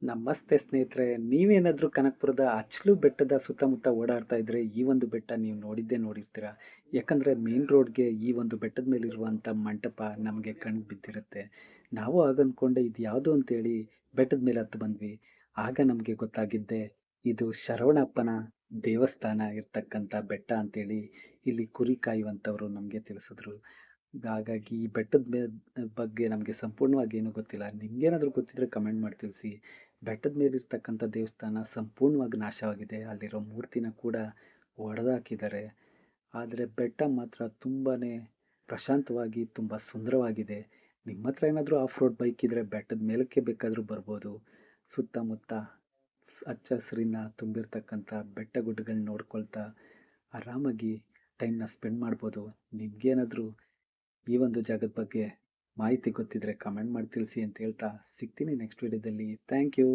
ನಮಸ್ತೆ ಸ್ನೇಹಿತರೆ. ನೀವೇನಾದರೂ ಕನಕಪುರದ ಅಚ್ಲು ಬೆಟ್ಟದ ಸುತ್ತಮುತ್ತ ಓಡಾಡ್ತಾ ಇದ್ರೆ ಈ ಒಂದು ಬೆಟ್ಟ ನೀವು ನೋಡಿದ್ದೇ ನೋಡಿರ್ತೀರ. ಯಾಕಂದರೆ ಮೇನ್ ರೋಡ್ಗೆ ಈ ಒಂದು ಬೆಟ್ಟದ ಮೇಲಿರುವಂಥ ಮಂಟಪ ನಮಗೆ ಕಣ್ಣು ಬಿದ್ದಿರುತ್ತೆ. ನಾವು ಆಗ ಅಂದ್ಕೊಂಡೆ ಇದು ಯಾವುದು ಅಂತೇಳಿ ಬೆಟ್ಟದ ಮೇಲೆ ಹತ್ತು ಬಂದ್ವಿ. ಆಗ ನಮಗೆ ಗೊತ್ತಾಗಿದ್ದೆ ಇದು ಶರವಣಪ್ಪನ ದೇವಸ್ಥಾನ ಇರ್ತಕ್ಕಂಥ ಬೆಟ್ಟ ಅಂತೇಳಿ ಇಲ್ಲಿ ಕುರಿ ಕಾಯುವಂಥವ್ರು ನಮಗೆ ತಿಳಿಸಿದ್ರು. ಹಾಗಾಗಿ ಈ ಬೆಟ್ಟದ ಬಗ್ಗೆ ನಮಗೆ ಸಂಪೂರ್ಣವಾಗಿ ಏನೂ ಗೊತ್ತಿಲ್ಲ. ನಿಮ್ಗೇನಾದರೂ ಗೊತ್ತಿದ್ರೆ ಕಮೆಂಟ್ ಮಾಡಿ ತಿಳಿಸಿ. ಬೆಟ್ಟದ ಮೇಲಿರ್ತಕ್ಕಂಥ ದೇವಸ್ಥಾನ ಸಂಪೂರ್ಣವಾಗಿ ನಾಶವಾಗಿದೆ. ಅಲ್ಲಿರೋ ಮೂರ್ತಿನ ಕೂಡ ಒಡೆದಾಕಿದ್ದಾರೆ. ಆದರೆ ಬೆಟ್ಟ ಮಾತ್ರ ತುಂಬಾ ಪ್ರಶಾಂತವಾಗಿ ತುಂಬ ಸುಂದರವಾಗಿದೆ. ನಿಮ್ಮ ಹತ್ರ ಏನಾದರೂ ಆಫ್ ರೋಡ್ ಬೈಕ್ ಇದ್ದರೆ ಬೆಟ್ಟದ ಮೇಲಕ್ಕೆ ಬೇಕಾದರೂ ಬರ್ಬೋದು. ಸುತ್ತಮುತ್ತ ಹಚ್ಚ ಹಸಿರಿನ ತುಂಬಿರ್ತಕ್ಕಂಥ ಬೆಟ್ಟ ಗುಡ್ಡಗಳನ್ನ ನೋಡ್ಕೊಳ್ತಾ ಆರಾಮಾಗಿ ಟೈಮ್ನ ಸ್ಪೆಂಡ್ ಮಾಡ್ಬೋದು. ನಿಮ್ಗೇನಾದರೂ ಈ ಒಂದು ಜಾಗದ ಬಗ್ಗೆ ಮಾಹಿತಿ ಗೊತ್ತಿದ್ರೆ ಕಮೆಂಟ್ ಮಾಡಿ ತಿಳಿಸಿ ಅಂತ ಹೇಳ್ತಾ ಸಿಗ್ತೀನಿ ನೆಕ್ಸ್ಟ್ ವಿಡಿಯೋದಲ್ಲಿ. Thank you.